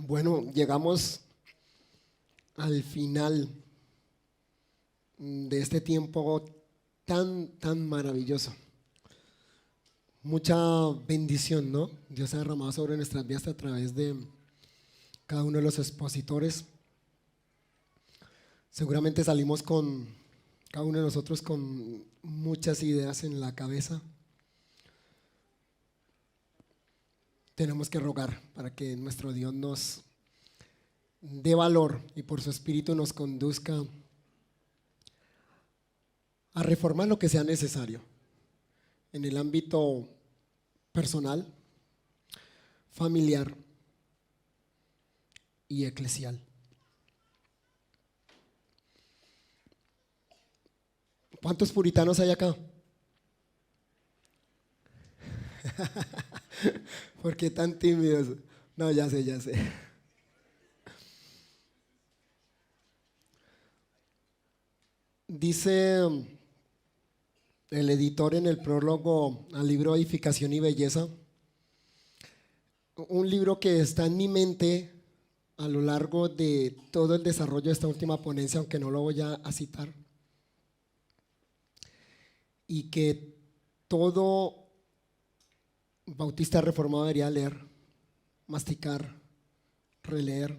Bueno, llegamos al final de este tiempo tan maravilloso. Mucha bendición, ¿no? Dios ha derramado sobre nuestras vidas a través de cada uno de los expositores. Seguramente salimos cada uno de nosotros con muchas ideas en la cabeza. Tenemos que rogar para que nuestro Dios nos dé valor y por su Espíritu nos conduzca a reformar lo que sea necesario en el ámbito personal, familiar y eclesial. ¿Cuántos puritanos hay acá? ¿Por qué tan tímidos? No, ya sé. Dice el editor en el prólogo al libro Edificación y Belleza, un libro que está en mi mente a lo largo de todo el desarrollo de esta última ponencia, aunque no lo voy a citar, y que todo bautista reformado debería leer, masticar, releer.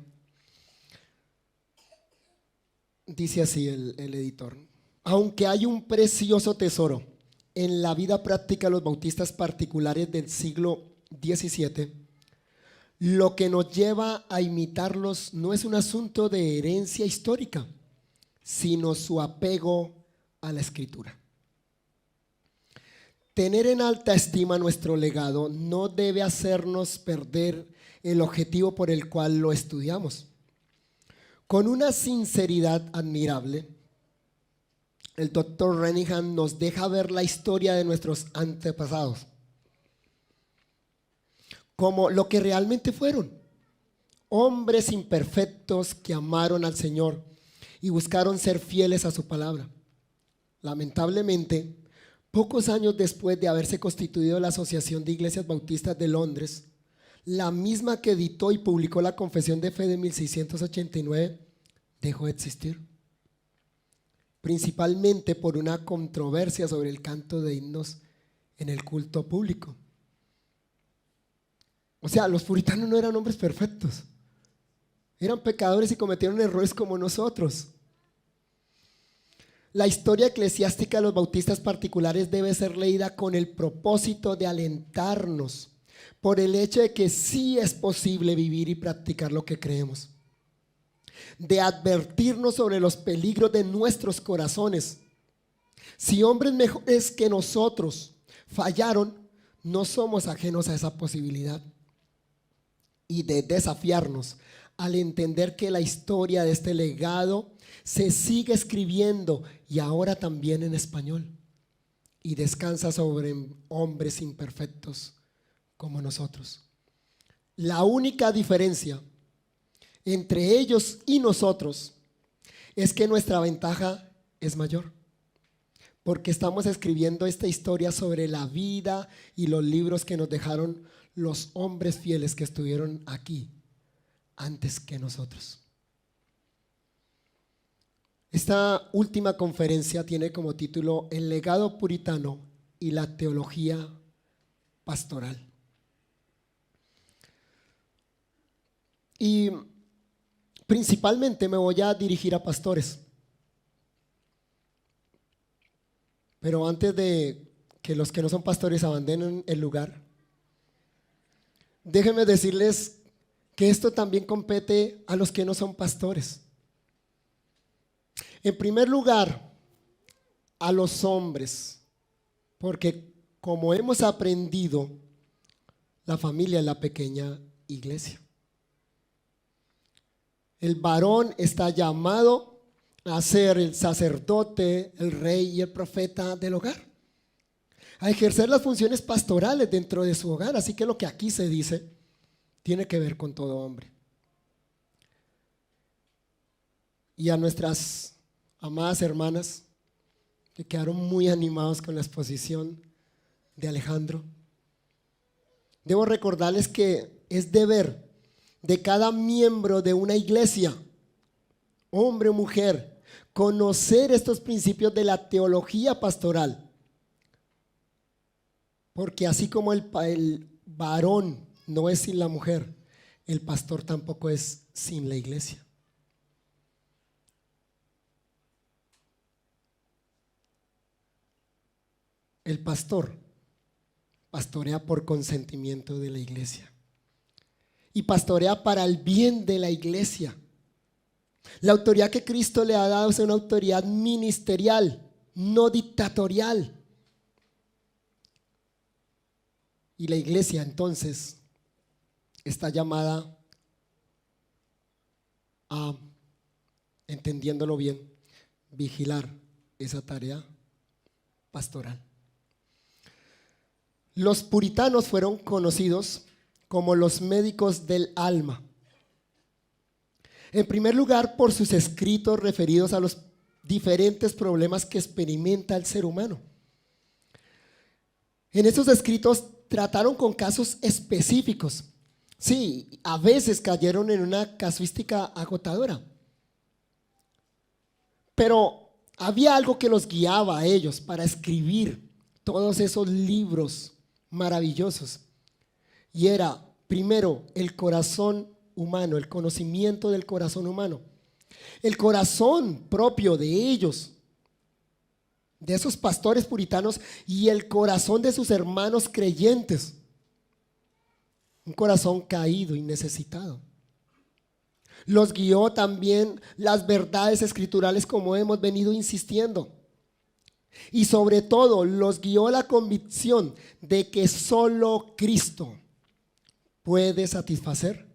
Dice así el editor: aunque hay un precioso tesoro en la vida práctica de los bautistas particulares del siglo XVII, lo que nos lleva a imitarlos no es un asunto de herencia histórica, sino su apego a la Escritura. Tener en alta estima nuestro legado no debe hacernos perder el objetivo por el cual lo estudiamos. Con una sinceridad admirable, el Dr. Renihan nos deja ver la historia de nuestros antepasados como lo que realmente fueron: hombres imperfectos que amaron al Señor y buscaron ser fieles a su palabra. Lamentablemente, pocos años después de haberse constituido la Asociación de Iglesias Bautistas de Londres, la misma que editó y publicó la Confesión de Fe de 1689, dejó de existir, principalmente por una controversia sobre el canto de himnos en el culto público. O sea, los puritanos no eran hombres perfectos, eran pecadores y cometieron errores como nosotros. La historia eclesiástica de los bautistas particulares debe ser leída con el propósito de alentarnos por el hecho de que sí es posible vivir y practicar lo que creemos, de advertirnos sobre los peligros de nuestros corazones. Si hombres mejores que nosotros fallaron, no somos ajenos a esa posibilidad, y de desafiarnos al entender que la historia de este legado se sigue escribiendo, y ahora también en español, y descansa sobre hombres imperfectos como nosotros. La única diferencia entre ellos y nosotros es que nuestra ventaja es mayor, porque estamos escribiendo esta historia sobre la vida y los libros que nos dejaron los hombres fieles que estuvieron aquí antes que nosotros. Esta última conferencia tiene como título El legado puritano y la teología pastoral. Y principalmente me voy a dirigir a pastores. Pero antes de que los que no son pastores abandonen el lugar, déjenme decirles que esto también compete a los que no son pastores. En primer lugar, a los hombres, porque como hemos aprendido, la familia es la pequeña iglesia. El varón está llamado a ser el sacerdote, el rey y el profeta del hogar, a ejercer las funciones pastorales dentro de su hogar. Así que lo que aquí se dice tiene que ver con todo hombre. Y a nuestras amadas hermanas que quedaron muy animados con la exposición de Alejandro, debo recordarles que es deber de cada miembro de una iglesia, hombre o mujer, conocer estos principios de la teología pastoral. Porque así como el varón no es sin la mujer, el pastor tampoco es sin la iglesia. El pastor pastorea por consentimiento de la iglesia y pastorea para el bien de la iglesia. La autoridad que Cristo le ha dado es una autoridad ministerial, no dictatorial. Y la iglesia entonces está llamada a, entendiéndolo bien, vigilar esa tarea pastoral. Los puritanos fueron conocidos como los médicos del alma. En primer lugar, por sus escritos referidos a los diferentes problemas que experimenta el ser humano. En esos escritos trataron con casos específicos. Sí, a veces cayeron en una casuística agotadora, pero había algo que los guiaba a ellos para escribir todos esos libros maravillosos, y era primero el corazón humano, el conocimiento del corazón humano, el corazón propio de ellos, de esos pastores puritanos, y el corazón de sus hermanos creyentes, un corazón caído y necesitado. Los guió también las verdades escriturales, como hemos venido insistiendo. Y sobre todo los guió la convicción de que solo Cristo puede satisfacer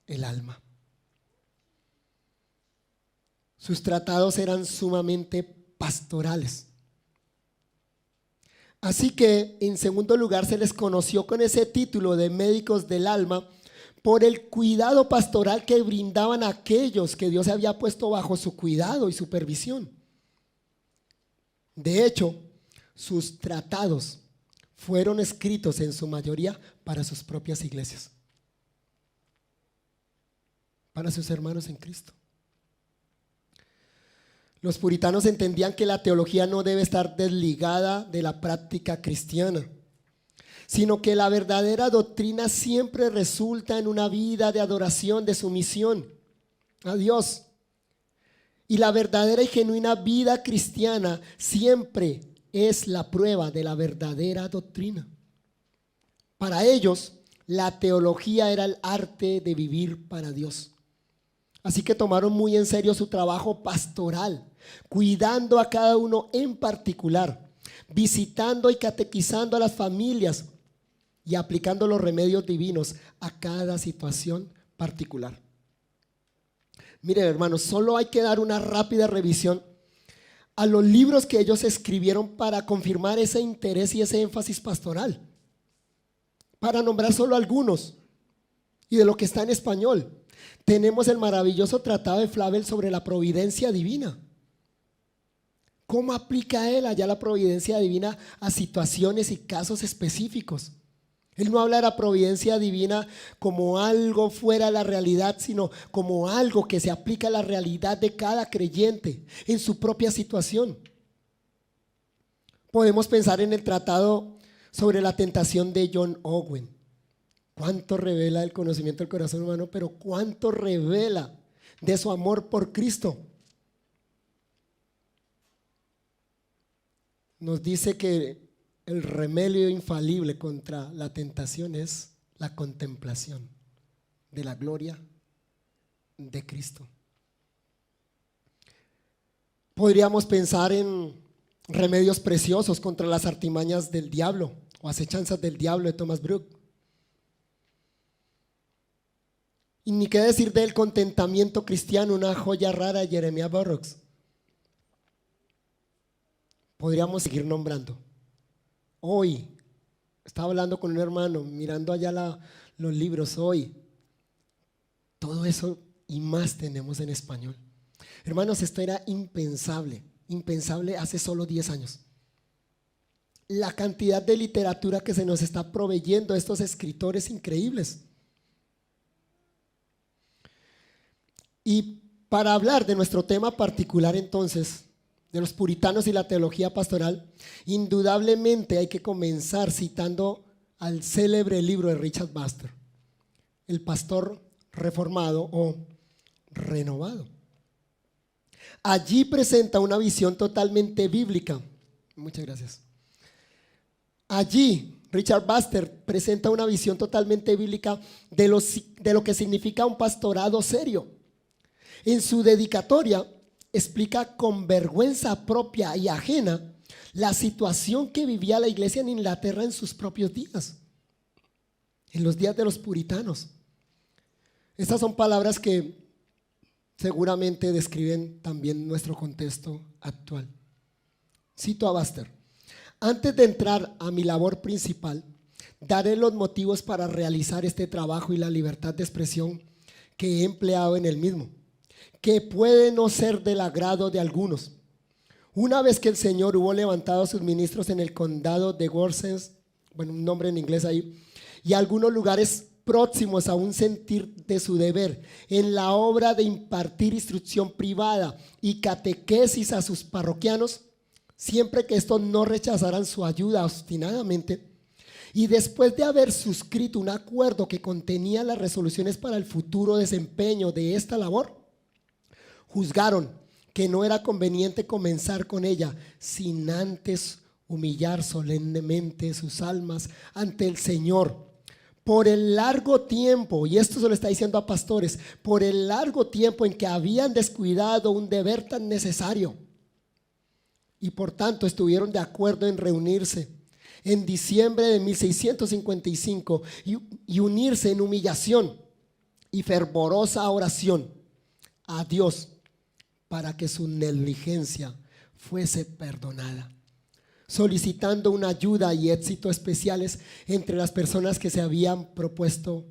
el alma. Sus tratados eran sumamente pastorales. Así que, en segundo lugar, se les conoció con ese título de médicos del alma por el cuidado pastoral que brindaban a aquellos que Dios había puesto bajo su cuidado y supervisión. De hecho, sus tratados fueron escritos en su mayoría para sus propias iglesias, para sus hermanos en Cristo. Los puritanos entendían que la teología no debe estar desligada de la práctica cristiana, sino que la verdadera doctrina siempre resulta en una vida de adoración, de sumisión a Dios. Y la verdadera y genuina vida cristiana siempre es la prueba de la verdadera doctrina. Para ellos, la teología era el arte de vivir para Dios. Así que tomaron muy en serio su trabajo pastoral, cuidando a cada uno en particular, visitando y catequizando a las familias y aplicando los remedios divinos a cada situación particular. Miren, hermanos, solo hay que dar una rápida revisión a los libros que ellos escribieron para confirmar ese interés y ese énfasis pastoral. Para nombrar solo algunos, y de lo que está en español, tenemos el maravilloso tratado de Flavel sobre la providencia divina. ¿Cómo aplica él allá la providencia divina a situaciones y casos específicos? Él no habla de la providencia divina como algo fuera de la realidad, sino como algo que se aplica a la realidad de cada creyente en su propia situación. Podemos pensar en el tratado sobre la tentación de John Owen. Cuánto revela el conocimiento del corazón humano, pero cuánto revela de su amor por Cristo. Nos dice que el remedio infalible contra la tentación es la contemplación de la gloria de Cristo. Podríamos pensar en remedios preciosos contra las artimañas del diablo o acechanzas del diablo de Thomas Brooke. Y ni qué decir del contentamiento cristiano, una joya rara de Jeremiah Burroughs. Podríamos seguir nombrando. Hoy, estaba hablando con un hermano, mirando allá los libros hoy. Todo eso y más tenemos en español. Hermanos, esto era impensable hace solo 10 años. La cantidad de literatura que se nos está proveyendo de estos escritores increíbles. Y para hablar de nuestro tema particular entonces, de los puritanos y la teología pastoral, indudablemente hay que comenzar citando al célebre libro de Richard Baxter, El pastor reformado o renovado. Allí presenta una visión totalmente bíblica. Muchas gracias. Allí Richard Baxter presenta una visión totalmente bíblica de lo que significa un pastorado serio. En su dedicatoria explica con vergüenza propia y ajena la situación que vivía la iglesia en Inglaterra en sus propios días, en los días de los puritanos. Estas son palabras que seguramente describen también nuestro contexto actual. Cito a Baxter: antes de entrar a mi labor principal, daré los motivos para realizar este trabajo y la libertad de expresión que he empleado en el mismo, que puede no ser del agrado de algunos. Una vez que el Señor hubo levantado a sus ministros en el condado de Worcester, bueno, un nombre en inglés ahí, y algunos lugares próximos a un sentir de su deber en la obra de impartir instrucción privada y catequesis a sus parroquianos, siempre que estos no rechazaran su ayuda obstinadamente, y después de haber suscrito un acuerdo que contenía las resoluciones para el futuro desempeño de esta labor, juzgaron que no era conveniente comenzar con ella sin antes humillar solemnemente sus almas ante el Señor por el largo tiempo, y esto se lo está diciendo a pastores, por el largo tiempo en que habían descuidado un deber tan necesario, y por tanto estuvieron de acuerdo en reunirse en diciembre de 1655 y unirse en humillación y fervorosa oración a Dios para que su negligencia fuese perdonada, solicitando una ayuda y éxito especiales entre las personas que se habían propuesto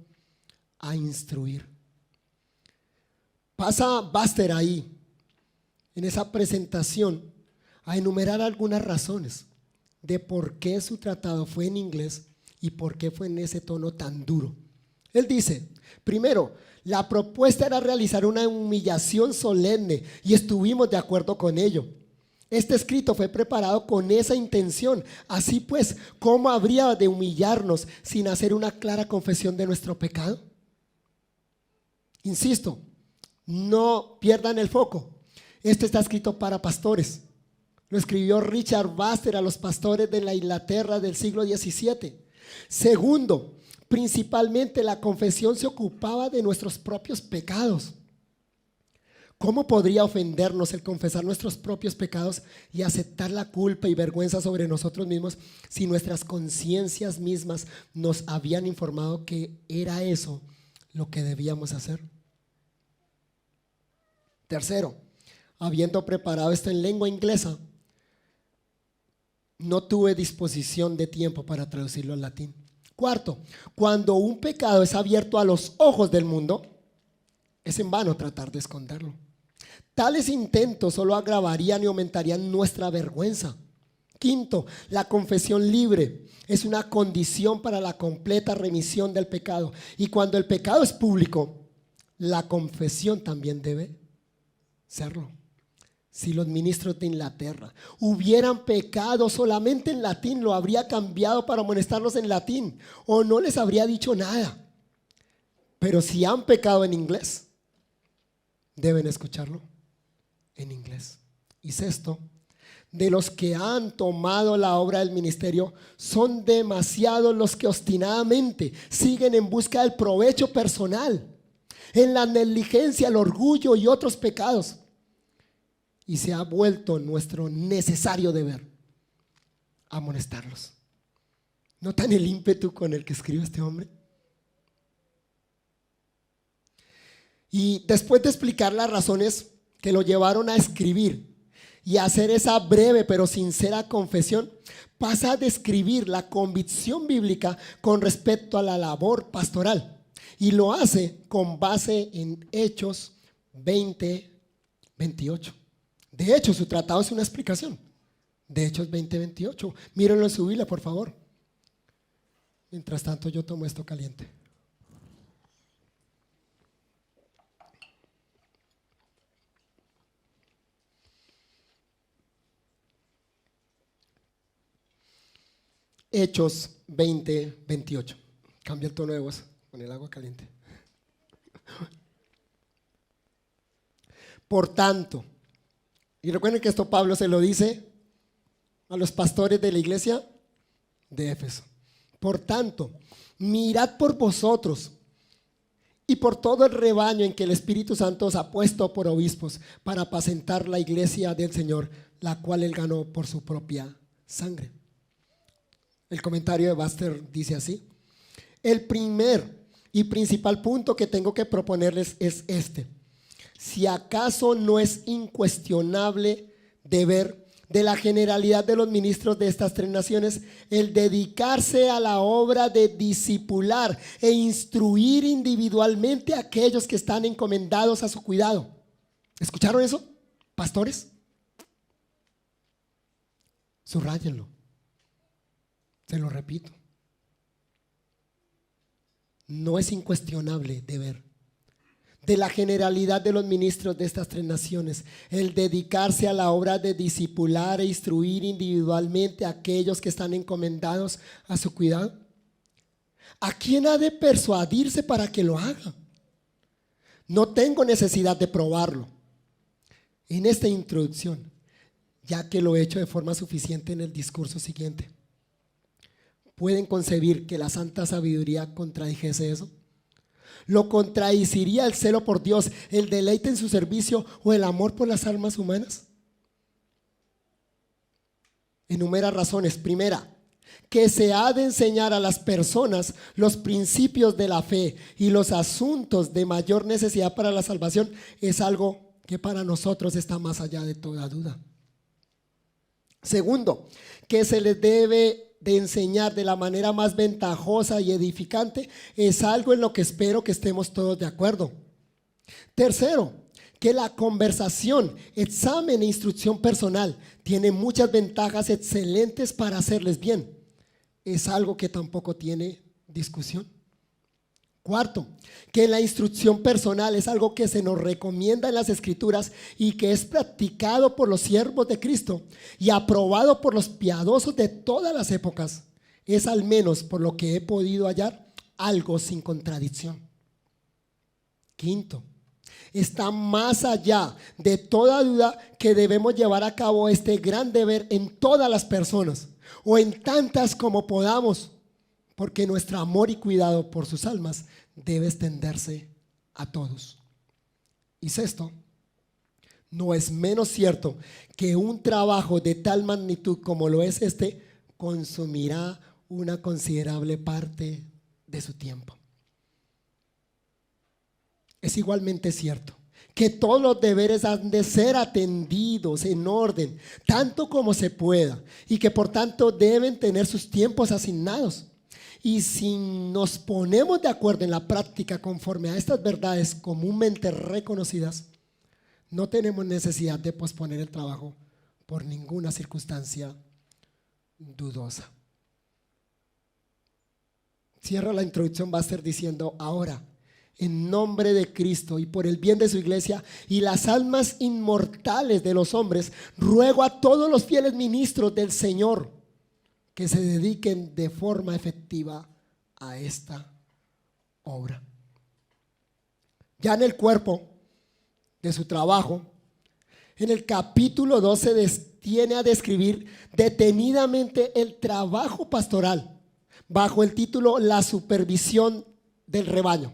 a instruir. Pasa Baxter ahí, en esa presentación, a enumerar algunas razones de por qué su tratado fue en inglés y por qué fue en ese tono tan duro. Él dice, primero, la propuesta era realizar una humillación solemne y estuvimos de acuerdo con ello. Este escrito fue preparado con esa intención. Así pues, ¿cómo habría de humillarnos sin hacer una clara confesión de nuestro pecado? Insisto, no pierdan el foco. Esto está escrito para pastores. Lo escribió Richard Baxter a los pastores de la Inglaterra del siglo XVII. Segundo, principalmente la confesión se ocupaba de nuestros propios pecados. ¿Cómo podría ofendernos el confesar nuestros propios pecados y aceptar la culpa y vergüenza sobre nosotros mismos si nuestras conciencias mismas nos habían informado que era eso lo que debíamos hacer? Tercero, habiendo preparado esto en lengua inglesa, no tuve disposición de tiempo para traducirlo al latín. Cuarto, cuando un pecado es abierto a los ojos del mundo, es en vano tratar de esconderlo. Tales intentos solo agravarían y aumentarían nuestra vergüenza. Quinto, la confesión libre es una condición para la completa remisión del pecado. Y cuando el pecado es público, la confesión también debe serlo. Si los ministros de Inglaterra hubieran pecado solamente en latín, lo habría cambiado para amonestarlos en latín o no les habría dicho nada. Pero si han pecado en inglés, deben escucharlo en inglés. Y sexto, de los que han tomado la obra del ministerio, son demasiados los que obstinadamente siguen en busca del provecho personal, en la negligencia, el orgullo y otros pecados. Y se ha vuelto nuestro necesario deber amonestarlos. ¿Notan el ímpetu con el que escribe este hombre? Y después de explicar las razones que lo llevaron a escribir y a hacer esa breve pero sincera confesión, pasa a describir la convicción bíblica con respecto a la labor pastoral. Y lo hace con base en Hechos 20:28. De hecho, su tratado es una explicación de Hechos 20:28. Mírenlo en su Biblia, por favor. Mientras tanto, yo tomo esto caliente. Hechos 20:28. Cambia el tono de voz con el agua caliente. Por tanto, y recuerden que esto Pablo se lo dice a los pastores de la iglesia de Éfeso. Por tanto, mirad por vosotros y por todo el rebaño en que el Espíritu Santo os ha puesto por obispos para apacentar la iglesia del Señor, la cual él ganó por su propia sangre. El comentario de Buster dice así: el primer y principal punto que tengo que proponerles es este: si acaso no es incuestionable deber de la generalidad de los ministros de estas tres naciones el dedicarse a la obra de discipular e instruir individualmente a aquellos que están encomendados a su cuidado. ¿Escucharon eso, pastores? Subráyenlo. Se lo repito. No es incuestionable deber de la generalidad de los ministros de estas tres naciones el dedicarse a la obra de discipular e instruir individualmente a aquellos que están encomendados a su cuidado. ¿A quién ha de persuadirse para que lo haga? No tengo necesidad de probarlo en esta introducción, ya que lo he hecho de forma suficiente en el discurso siguiente. ¿Pueden concebir que la santa sabiduría contradijese eso? ¿Lo contradeciría el celo por Dios, el deleite en su servicio o el amor por las almas humanas? Enumera razones. Primera, que se ha de enseñar a las personas los principios de la fe y los asuntos de mayor necesidad para la salvación es algo que para nosotros está más allá de toda duda. Segundo, que se les debe de enseñar de la manera más ventajosa y edificante es algo en lo que espero que estemos todos de acuerdo. Tercero, que la conversación, examen e instrucción personal tiene muchas ventajas excelentes para hacerles bien. Es algo que tampoco tiene discusión. Cuarto, que la instrucción personal es algo que se nos recomienda en las Escrituras y que es practicado por los siervos de Cristo y aprobado por los piadosos de todas las épocas. Es, al menos por lo que he podido hallar, algo sin contradicción. Quinto, está más allá de toda duda que debemos llevar a cabo este gran deber en todas las personas o en tantas como podamos, porque nuestro amor y cuidado por sus almas debe extenderse a todos. Y sexto, no es menos cierto que un trabajo de tal magnitud como lo es este consumirá una considerable parte de su tiempo. Es igualmente cierto que todos los deberes han de ser atendidos en orden, tanto como se pueda, y que por tanto deben tener sus tiempos asignados. Y si nos ponemos de acuerdo en la práctica conforme a estas verdades comúnmente reconocidas, no tenemos necesidad de posponer el trabajo por ninguna circunstancia dudosa. Cierra la introducción Buster diciendo: ahora, en nombre de Cristo y por el bien de su iglesia y las almas inmortales de los hombres, ruego a todos los fieles ministros del Señor que se dediquen de forma efectiva a esta obra. Ya en el cuerpo de su trabajo, en el capítulo 2 se detiene a describir detenidamente el trabajo pastoral bajo el título La supervisión del rebaño,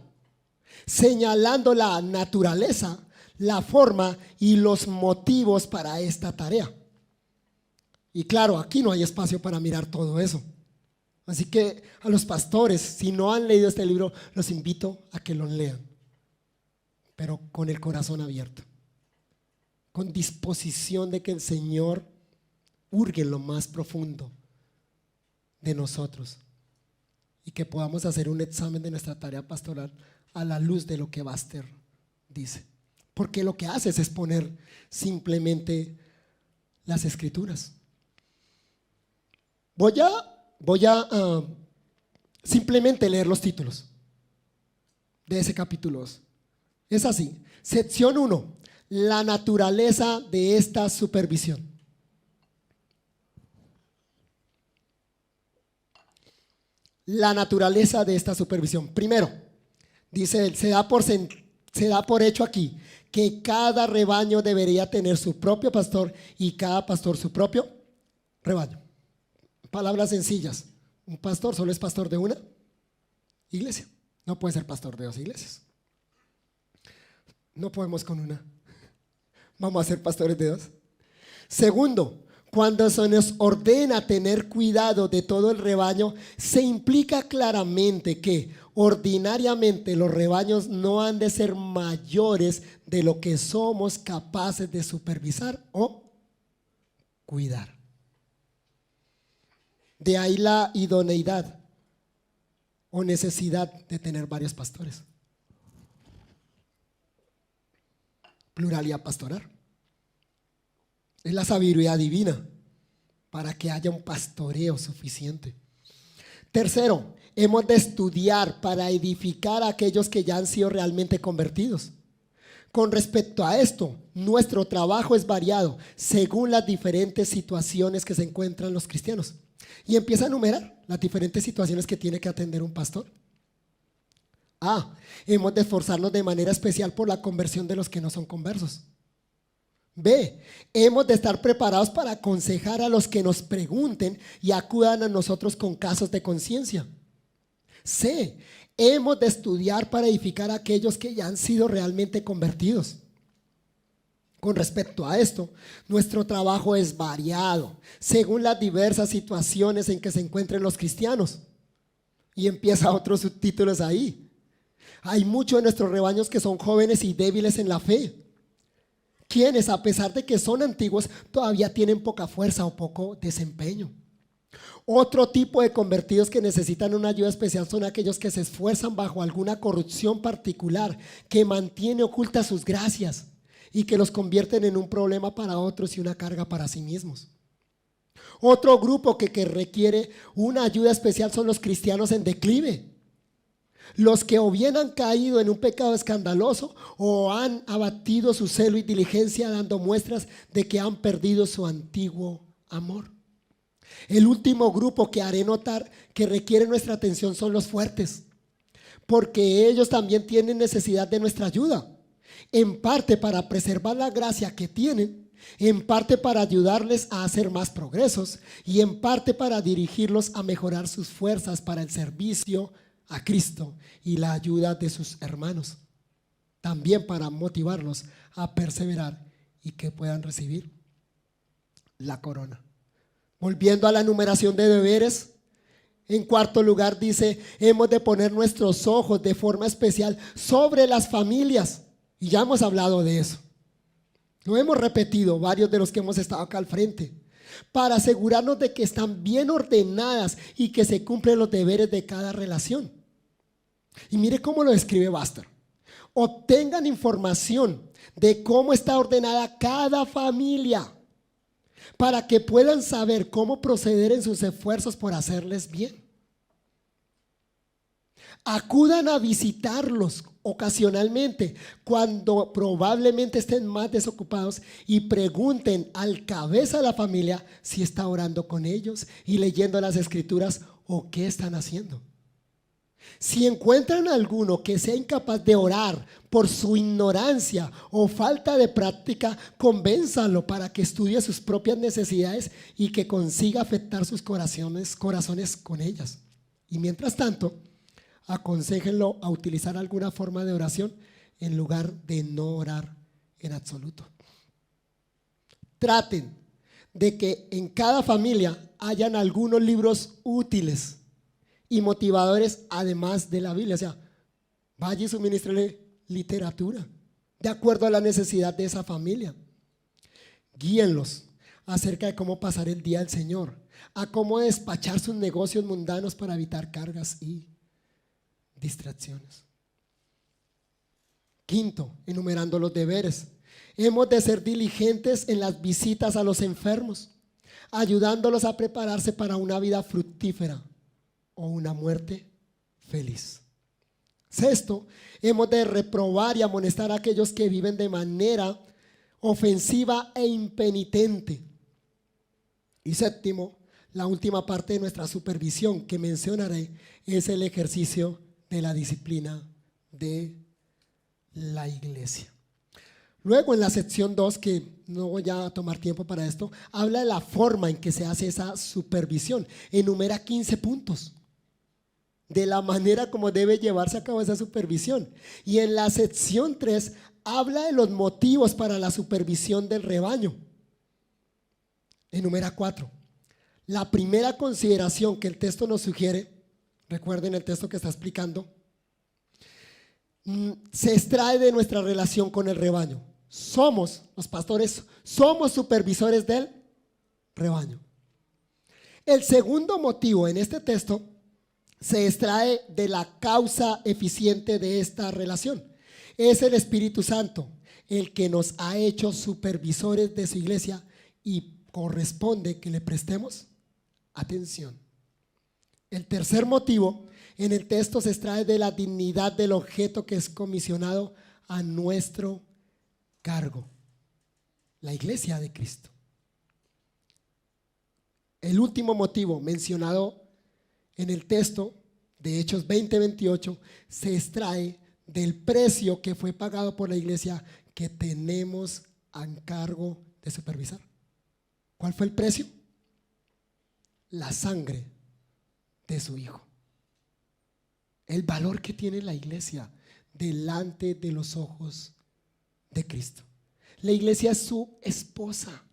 señalando la naturaleza, la forma y los motivos para esta tarea. Y claro, aquí no hay espacio para mirar todo eso. Así que a los pastores, si no han leído este libro, los invito a que lo lean, pero con el corazón abierto, con disposición de que el Señor hurgue en lo más profundo de nosotros y que podamos hacer un examen de nuestra tarea pastoral a la luz de lo que Buster dice. Porque lo que hace es exponer simplemente las Escrituras. Voy a simplemente leer los títulos de ese capítulo 2. Es así. Sección 1. La naturaleza de esta supervisión. la naturaleza de esta supervisión. Primero, dice él, se da por hecho aquí que cada rebaño debería tener su propio pastor y cada pastor su propio rebaño. Palabras sencillas. Un pastor solo es pastor de una iglesia. No puede ser pastor de dos iglesias. No podemos con una. Vamos a ser pastores de dos. Segundo, cuando se nos ordena tener cuidado de todo el rebaño, se implica claramente que ordinariamente los rebaños no han de ser mayores de lo que somos capaces de supervisar o cuidar. De ahí la idoneidad o necesidad de tener varios pastores. Pluralidad pastoral. Es la sabiduría divina para que haya un pastoreo suficiente. Tercero, hemos de estudiar para edificar a aquellos que ya han sido realmente convertidos. Con respecto a esto, nuestro trabajo es variado según las diferentes situaciones que se encuentran los cristianos. Y empieza a enumerar las diferentes situaciones que tiene que atender un pastor. A, hemos de esforzarnos de manera especial por la conversión de los que no son conversos. B, hemos de estar preparados para aconsejar a los que nos pregunten y acudan a nosotros con casos de conciencia. C, hemos de estudiar para edificar a aquellos que ya han sido realmente convertidos. Con respecto a esto, nuestro trabajo es variado según las diversas situaciones en que se encuentren los cristianos. Y empieza otros subtítulos ahí. Hay muchos de nuestros rebaños que son jóvenes y débiles en la fe, quienes a pesar de que son antiguos todavía tienen poca fuerza o poco desempeño. Otro tipo de convertidos que necesitan una ayuda especial son aquellos que se esfuerzan bajo alguna corrupción particular que mantiene ocultas sus gracias y que los convierten en un problema para otros y una carga para sí mismos. Otro grupo que requiere una ayuda especial son los cristianos en declive, los que o bien han caído en un pecado escandaloso o han abatido su celo y diligencia dando muestras de que han perdido su antiguo amor. El último grupo que haré notar que requiere nuestra atención son los fuertes, porque ellos también tienen necesidad de nuestra ayuda, en parte para preservar la gracia que tienen, en parte para ayudarles a hacer más progresos y en parte para dirigirlos a mejorar sus fuerzas para el servicio a Cristo y la ayuda de sus hermanos, también para motivarlos a perseverar y que puedan recibir la corona. Volviendo a la enumeración de deberes, en cuarto lugar dice, hemos de poner nuestros ojos de forma especial sobre las familias, y ya hemos hablado de eso, lo hemos repetido varios de los que hemos estado acá al frente, para asegurarnos de que están bien ordenadas y que se cumplen los deberes de cada relación. Y mire cómo lo describe Baxter. Obtengan información de cómo está ordenada cada familia para que puedan saber cómo proceder en sus esfuerzos por hacerles bien. Acudan a visitarlos ocasionalmente cuando probablemente estén más desocupados y pregunten al cabeza de la familia si está orando con ellos y leyendo las escrituras o qué están haciendo. Si encuentran a alguno que sea incapaz de orar por su ignorancia o falta de práctica, convénzalo para que estudie sus propias necesidades y que consiga afectar sus corazones con ellas. Y mientras tanto, aconséjenlo a utilizar alguna forma de oración en lugar de no orar en absoluto. Traten de que en cada familia hayan algunos libros útiles y motivadores además de la Biblia. O sea, vaya y suministrele literatura de acuerdo a la necesidad de esa familia. Guíenlos acerca de cómo pasar el día del Señor, a cómo despachar sus negocios mundanos para evitar cargas y distracciones. Quinto, enumerando los deberes, hemos de ser diligentes en las visitas a los enfermos, ayudándolos a prepararse para una vida fructífera o una muerte feliz. Sexto, hemos de reprobar y amonestar a aquellos que viven de manera ofensiva e impenitente. Y séptimo, la última parte de nuestra supervisión que mencionaré es el ejercicio de la disciplina de la iglesia. Luego en la sección 2, que no voy a tomar tiempo para esto, habla de la forma en que se hace esa supervisión. Enumera 15 puntos de la manera como debe llevarse a cabo esa supervisión. Y en la sección 3 habla de los motivos para la supervisión del rebaño. Enumera 4. La primera consideración que el texto nos sugiere, recuerden el texto que está explicando, se extrae de nuestra relación con el rebaño. Somos, los pastores, somos supervisores del rebaño. El segundo motivo en este texto se extrae de la causa eficiente de esta relación. Es el Espíritu Santo el que nos ha hecho supervisores de su iglesia y corresponde que le prestemos atención. El tercer motivo en el texto se extrae de la dignidad del objeto que es comisionado a nuestro cargo, la iglesia de Cristo. El último motivo mencionado en el texto de Hechos 20:28 se extrae del precio que fue pagado por la iglesia que tenemos a cargo de supervisar. ¿Cuál fue el precio? La sangre de su Hijo. El valor que tiene la iglesia delante de los ojos de Cristo. La iglesia es su esposa.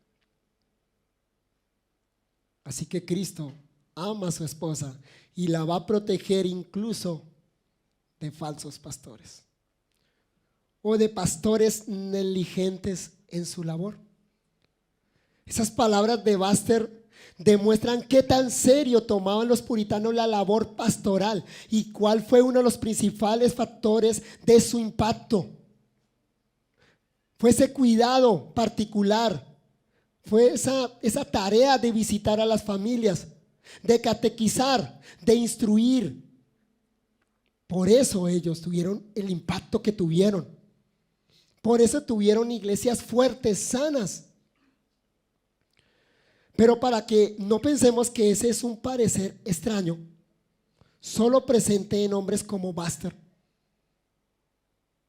Así que Cristo ama a su esposa y la va a proteger incluso de falsos pastores o de pastores negligentes en su labor. Esas palabras de Baxter demuestran qué tan serio tomaban los puritanos la labor pastoral y cuál fue uno de los principales factores de su impacto. Fue ese cuidado particular, fue esa tarea de visitar a las familias, de catequizar, de instruir. Por eso ellos tuvieron el impacto que tuvieron. Por eso tuvieron iglesias fuertes, sanas. Pero para que no pensemos que ese es un parecer extraño, solo presente en hombres como Baxter.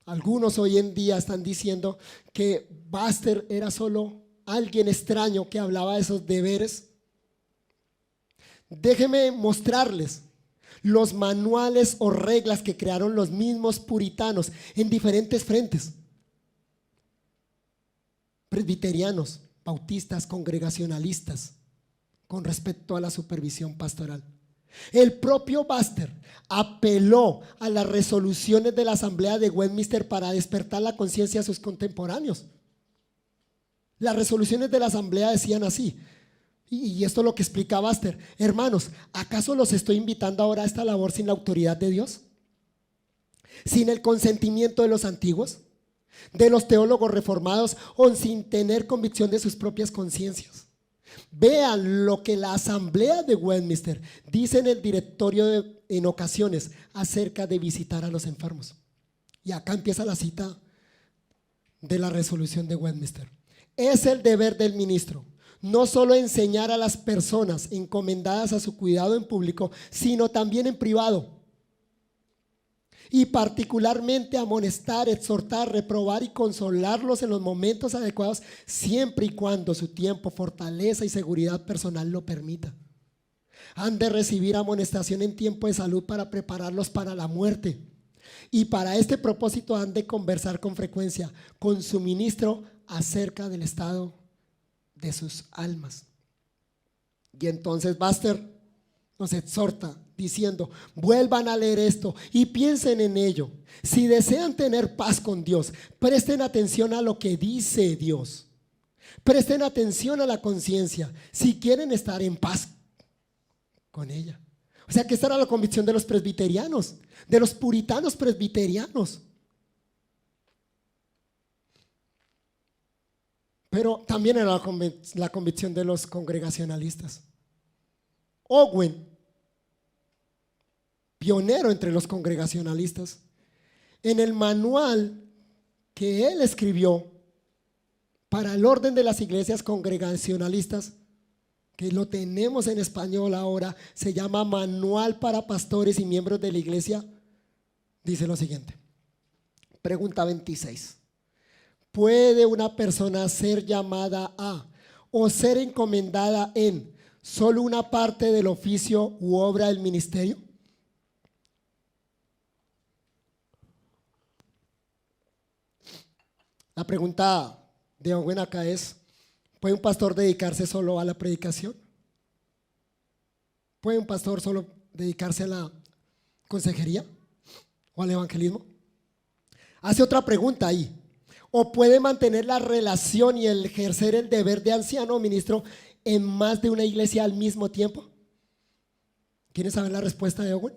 Algunos hoy en día están diciendo que Baxter era solo alguien extraño que hablaba de esos deberes. Déjenme mostrarles los manuales o reglas que crearon los mismos puritanos en diferentes frentes. Presbiterianos, bautistas, congregacionalistas, con respecto a la supervisión pastoral. El propio Baxter apeló a las resoluciones de la Asamblea de Westminster para despertar la conciencia de sus contemporáneos. Las resoluciones de la Asamblea decían así, y esto es lo que explica Baxter: hermanos, ¿acaso los estoy invitando ahora a esta labor sin la autoridad de Dios? ¿Sin el consentimiento de los antiguos? ¿De los teólogos reformados? ¿O sin tener convicción de sus propias conciencias? Vean lo que la Asamblea de Westminster dice en el directorio en ocasiones acerca de visitar a los enfermos. Y acá empieza la cita de la resolución de Westminster. Es el deber del ministro no solo enseñar a las personas encomendadas a su cuidado en público, sino también en privado. Y particularmente amonestar, exhortar, reprobar y consolarlos en los momentos adecuados, siempre y cuando su tiempo, fortaleza y seguridad personal lo permita. Han de recibir amonestación en tiempo de salud para prepararlos para la muerte. Y para este propósito han de conversar con frecuencia con su ministro acerca del estado de sus almas. Y entonces Baxter nos exhorta diciendo: vuelvan a leer esto y piensen en ello. Si desean tener paz con Dios, presten atención a lo que dice Dios. Presten atención a la conciencia si quieren estar en paz con ella. O sea que esta era la convicción de los presbiterianos, de los puritanos presbiterianos. Pero también era la convicción de los congregacionalistas. Owen, pionero entre los congregacionalistas, en el manual que él escribió para el orden de las iglesias congregacionalistas, que lo tenemos en español ahora, se llama Manual para Pastores y Miembros de la Iglesia, dice lo siguiente. Pregunta 26. ¿Puede una persona ser llamada a o ser encomendada en solo una parte del oficio u obra del ministerio? La pregunta de Owen acá es: ¿puede un pastor dedicarse solo a la predicación? ¿Puede un pastor solo dedicarse a la consejería o al evangelismo? Hace otra pregunta ahí. ¿O puede mantener la relación y el ejercer el deber de anciano o ministro en más de una iglesia al mismo tiempo? ¿Quieren saber la respuesta de Owen?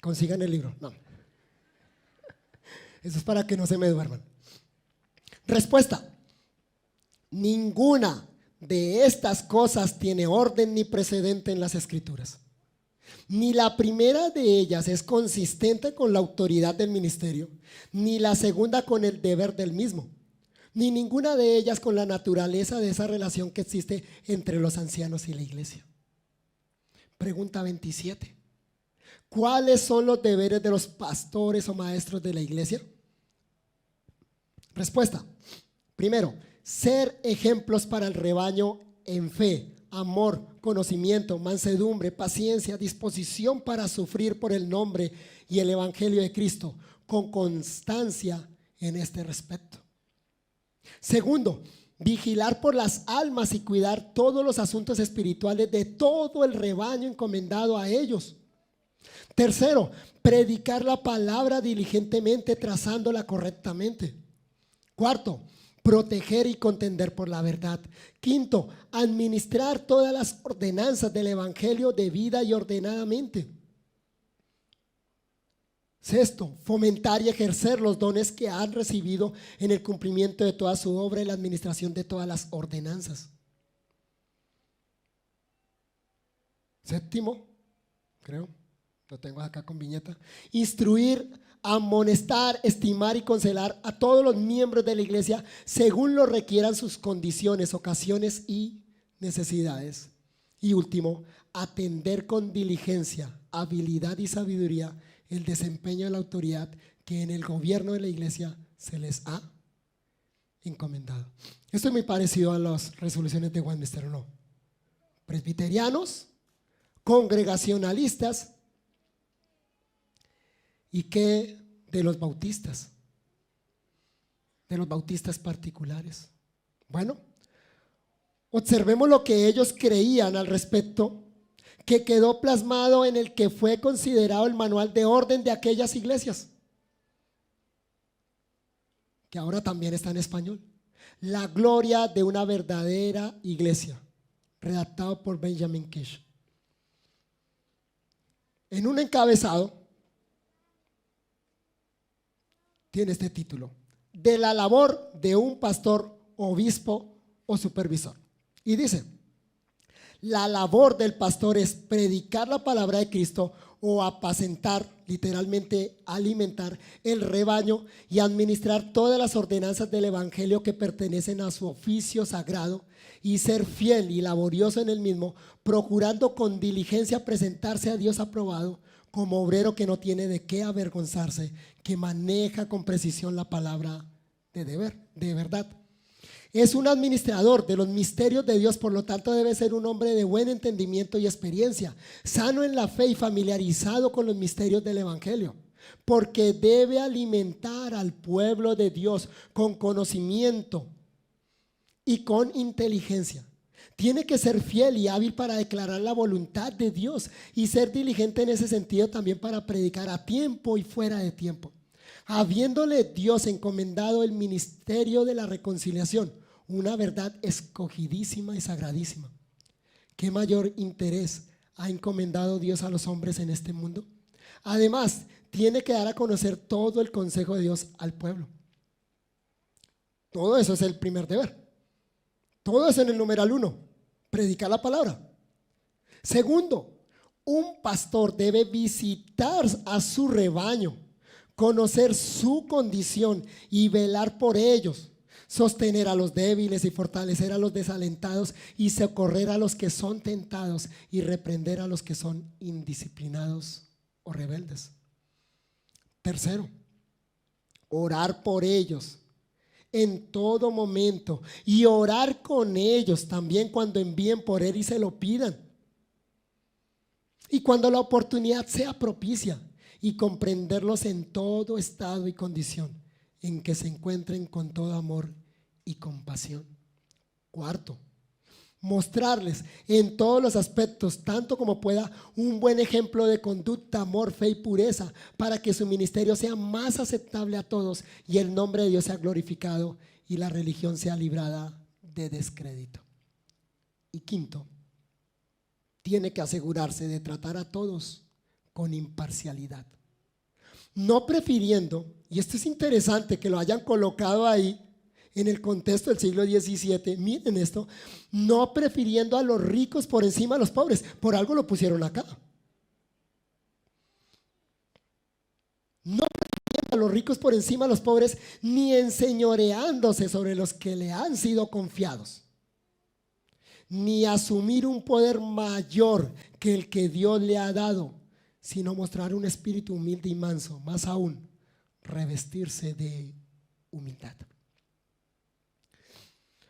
Consigan el libro. No. Eso es para que no se me duerman. Respuesta: ninguna de estas cosas tiene orden ni precedente en las Escrituras. Ni la primera de ellas es consistente con la autoridad del ministerio, ni la segunda con el deber del mismo, ni ninguna de ellas con la naturaleza de esa relación que existe entre los ancianos y la iglesia. Pregunta 27. ¿Cuáles son los deberes de los pastores o maestros de la iglesia? Respuesta: primero, ser ejemplos para el rebaño en fe, amor, conocimiento, mansedumbre, paciencia, disposición para sufrir por el nombre y el evangelio de Cristo, con constancia en este respecto. Segundo, vigilar por las almas y cuidar todos los asuntos espirituales de todo el rebaño encomendado a ellos. Tercero, predicar la palabra diligentemente, trazándola correctamente. Cuarto, proteger y contender por la verdad. Quinto, administrar todas las ordenanzas del evangelio debida y ordenadamente. Sexto, fomentar y ejercer los dones que han recibido en el cumplimiento de toda su obra y la administración de todas las ordenanzas. Séptimo, creo, lo tengo acá con viñeta: instruir, amonestar, estimar y consolar a todos los miembros de la iglesia según lo requieran sus condiciones, ocasiones y necesidades. Y último, atender con diligencia, habilidad y sabiduría el desempeño de la autoridad que en el gobierno de la iglesia se les ha encomendado. Esto es muy parecido a las resoluciones de Westminster, ¿o no? Presbiterianos, congregacionalistas. ¿Y qué de los bautistas? De los bautistas particulares. Bueno, observemos lo que ellos creían al respecto, que quedó plasmado en el que fue considerado el manual de orden de aquellas iglesias, que ahora también está en español. La gloria de una verdadera iglesia, redactado por Benjamin Kish. En un encabezado tiene este título: de la labor de un pastor, obispo o supervisor. Y dice: la labor del pastor es predicar la palabra de Cristo o apacentar, literalmente alimentar el rebaño y administrar todas las ordenanzas del evangelio que pertenecen a su oficio sagrado, y ser fiel y laborioso en el mismo, procurando con diligencia presentarse a Dios aprobado, como obrero que no tiene de qué avergonzarse, que maneja con precisión la palabra de verdad. Es un administrador de los misterios de Dios, por lo tanto debe ser un hombre de buen entendimiento y experiencia, sano en la fe y familiarizado con los misterios del evangelio, porque debe alimentar al pueblo de Dios con conocimiento y con inteligencia. Tiene que ser fiel y hábil para declarar la voluntad de Dios y ser diligente en ese sentido también para predicar a tiempo y fuera de tiempo, habiéndole Dios encomendado el ministerio de la reconciliación, una verdad escogidísima y sagradísima. ¿Qué mayor interés ha encomendado Dios a los hombres en este mundo? Además, tiene que dar a conocer todo el consejo de Dios al pueblo. Todo eso es el primer deber. Todo eso en el numeral 1, predicar la palabra. Segundo, un pastor debe visitar a su rebaño, conocer su condición y velar por ellos. sostener a los débiles y fortalecer a los desalentados y socorrer a los que son tentados y reprender a los que son indisciplinados o rebeldes. Tercero, orar por ellos en todo momento y orar con ellos también cuando envíen por él y se lo pidan. Y cuando la oportunidad sea propicia, y comprenderlos en todo estado y condición en que se encuentren con todo amor y compasión. Cuarto, mostrarles en todos los aspectos, tanto como pueda, un buen ejemplo de conducta, amor, fe y pureza, para que su ministerio sea más aceptable a todos y el nombre de Dios sea glorificado y la religión sea librada de descrédito. Y quinto, tiene que asegurarse de tratar a todos con imparcialidad, no prefiriendo, y esto es interesante que lo hayan colocado ahí en el contexto del siglo XVII, miren esto, no prefiriendo a los ricos por encima de los pobres, por algo lo pusieron acá. No prefiriendo a los ricos por encima de los pobres, ni enseñoreándose sobre los que le han sido confiados, ni asumir un poder mayor que el que Dios le ha dado, sino mostrar un espíritu humilde y manso, más aún, revestirse de humildad.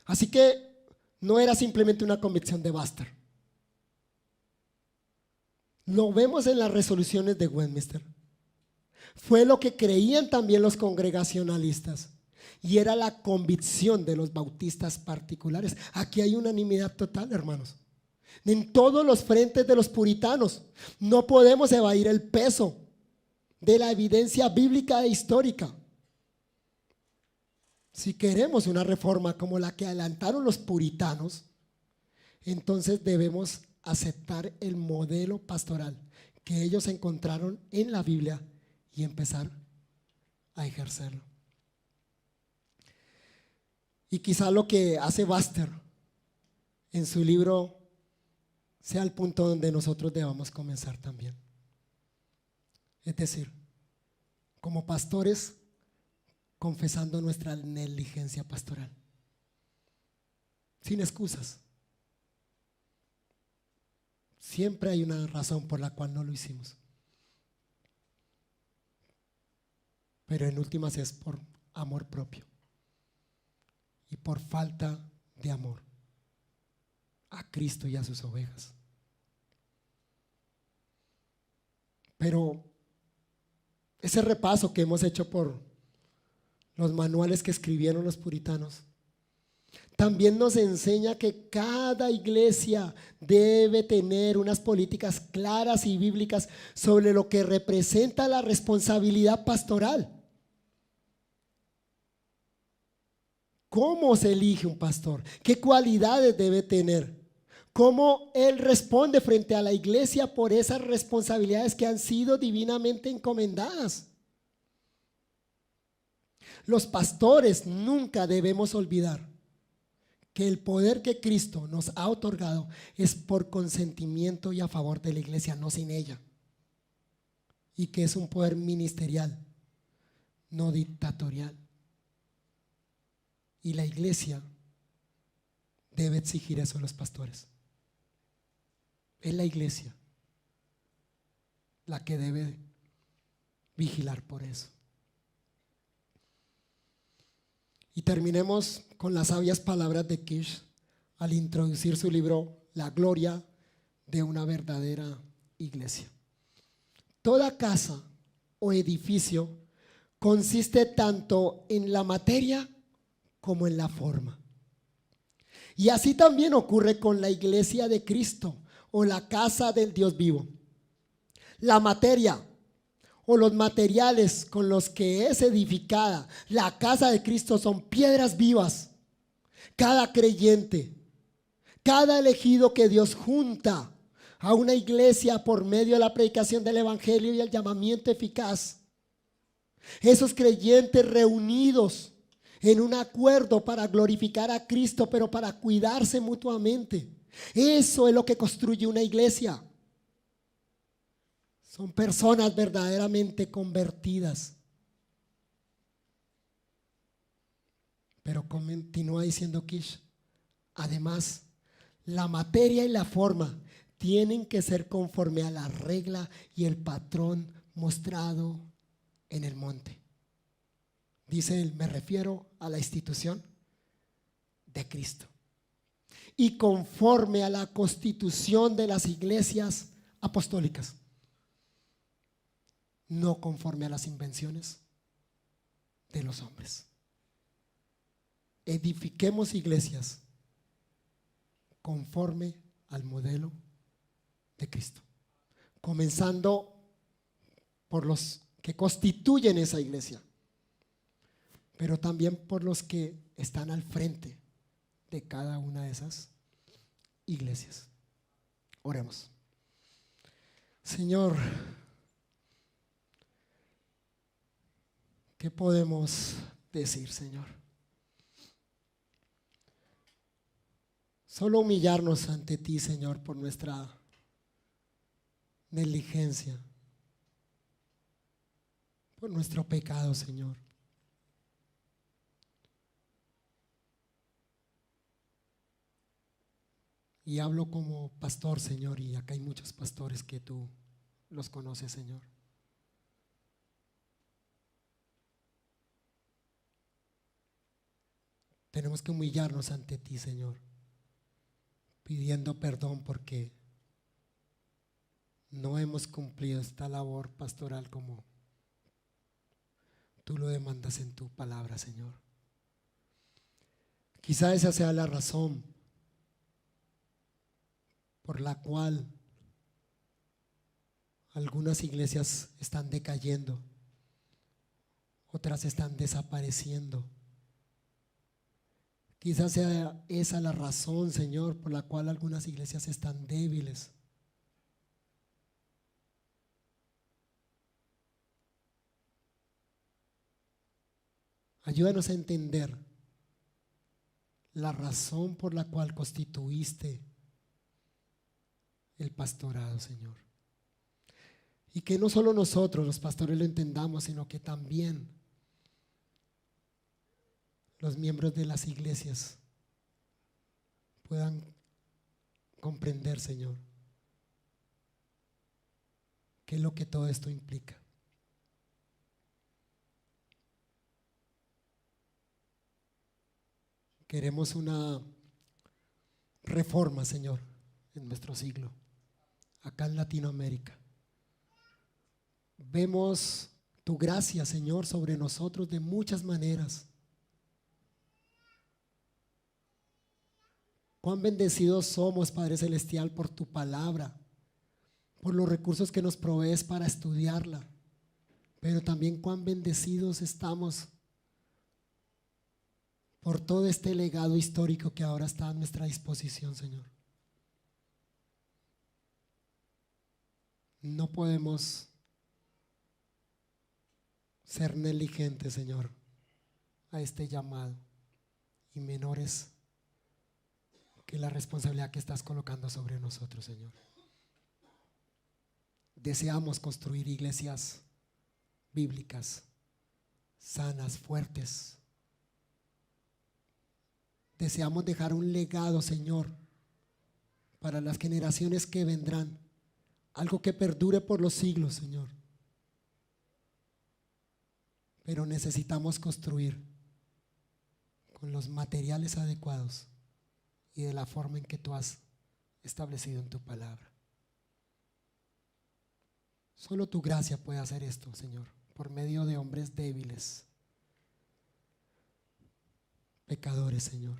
Así que no era simplemente una convicción de Baxter. Lo vemos en las resoluciones de Westminster. Fue lo que creían también los congregacionalistas y era la convicción de los bautistas particulares. Aquí hay unanimidad total, hermanos. En todos los frentes de los puritanos no podemos evadir el peso de la evidencia bíblica e histórica. Si queremos una reforma como la que adelantaron los puritanos, entonces debemos aceptar el modelo pastoral que ellos encontraron en la Biblia y empezar a ejercerlo. Y quizá lo que hace Baxter en su libro sea el punto donde nosotros debamos comenzar también. Es decir, como pastores, confesando nuestra negligencia pastoral, sin excusas. Siempre hay una razón por la cual no lo hicimos, pero en últimas es por amor propio y por falta de amor a Cristo y a sus ovejas. Pero ese repaso que hemos hecho por los manuales que escribieron los puritanos también nos enseña que cada iglesia debe tener unas políticas claras y bíblicas sobre lo que representa la responsabilidad pastoral. ¿Cómo se elige un pastor? ¿Qué cualidades debe tener? ¿Cómo él responde frente a la iglesia por esas responsabilidades que han sido divinamente encomendadas? Los pastores nunca debemos olvidar que el poder que Cristo nos ha otorgado es por consentimiento y a favor de la iglesia, no sin ella. Y que es un poder ministerial, no dictatorial. Y la iglesia debe exigir eso a los pastores. Es la iglesia la que debe vigilar por eso. Y terminemos con las sabias palabras de Kirsch al introducir su libro La gloria de una verdadera iglesia. Toda casa o edificio consiste tanto en la materia como en la forma. Y así también ocurre con la iglesia de Cristo o la casa del Dios vivo. La materia o los materiales con los que es edificada la casa de Cristo son piedras vivas. Cada creyente, cada elegido que Dios junta a una iglesia por medio de la predicación del evangelio y el llamamiento eficaz. Esos creyentes reunidos en un acuerdo para glorificar a Cristo, pero para cuidarse mutuamente. Eso es lo que construye una iglesia. Son personas verdaderamente convertidas. Pero continúa diciendo Kish, además, la materia y la forma tienen que ser conforme a la regla y el patrón mostrado en el monte. Dice él, me refiero a la institución de Cristo. Y conforme a la constitución de las iglesias apostólicas, no conforme a las invenciones de los hombres. Edifiquemos iglesias conforme al modelo de Cristo, comenzando por los que constituyen esa iglesia, pero también por los que están al frente de cada una de esas iglesias. Oremos. Señor, ¿qué podemos decir, Señor? Solo humillarnos ante ti, Señor, por nuestra negligencia, por nuestro pecado, Señor. Y hablo como pastor, Señor, y acá hay muchos pastores que tú los conoces, Señor. Tenemos que humillarnos ante ti, Señor, pidiendo perdón porque no hemos cumplido esta labor pastoral como tú lo demandas en tu palabra, Señor. Quizá esa sea la razón por la cual algunas iglesias están decayendo, otras están desapareciendo. Quizás sea esa la razón, Señor, por la cual algunas iglesias están débiles. Ayúdanos a entender la razón por la cual constituiste el pastorado, Señor. Y que no solo nosotros, los pastores, lo entendamos, sino que también los miembros de las iglesias puedan comprender, Señor, qué es lo que todo esto implica. Queremos una reforma, Señor, en nuestro siglo, acá en Latinoamérica. Vemos tu gracia, Señor, sobre nosotros de muchas maneras. Cuán bendecidos somos, Padre Celestial, por tu palabra, por los recursos que nos provees para estudiarla, pero también cuán bendecidos estamos por todo este legado histórico que ahora está a nuestra disposición, Señor. No podemos ser negligentes, Señor, a este llamado y menores que la responsabilidad que estás colocando sobre nosotros, Señor. Deseamos construir iglesias bíblicas, sanas, fuertes. Deseamos dejar un legado, Señor, para las generaciones que vendrán, algo que perdure por los siglos, Señor. Pero necesitamos construir con los materiales adecuados y de la forma en que tú has establecido en tu palabra. Solo tu gracia puede hacer esto, Señor, por medio de hombres débiles, pecadores, Señor.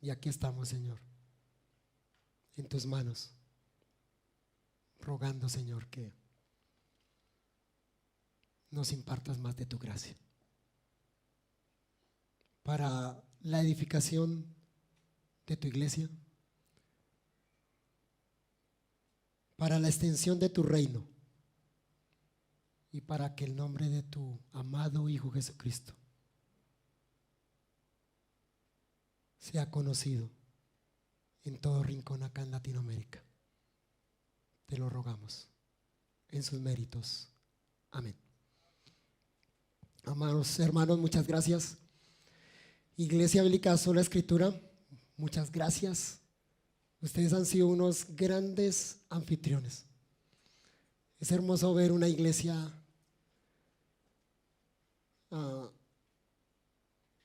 Y aquí estamos, Señor, en tus manos, rogando, Señor, que nos impartas más de tu gracia para la edificación de tu iglesia, para la extensión de tu reino y para que el nombre de tu amado Hijo Jesucristo sea conocido en todo rincón acá en Latinoamérica. Te lo rogamos en sus méritos. Amén. Amados hermanos, muchas gracias. Iglesia Bíblica Sola Escritura, muchas gracias. Ustedes han sido unos grandes anfitriones. Es hermoso ver una iglesia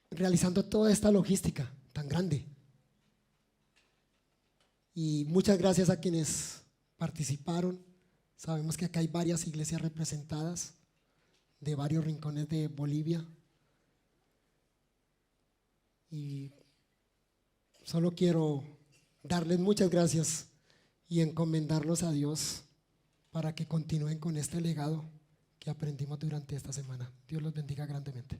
realizando toda esta logística tan grande. Y muchas gracias a quienes participaron. Sabemos que acá hay varias iglesias representadas de varios rincones de Bolivia. Y solo quiero darles muchas gracias y encomendarlos a Dios para que continúen con este legado que aprendimos durante esta semana. Dios los bendiga grandemente.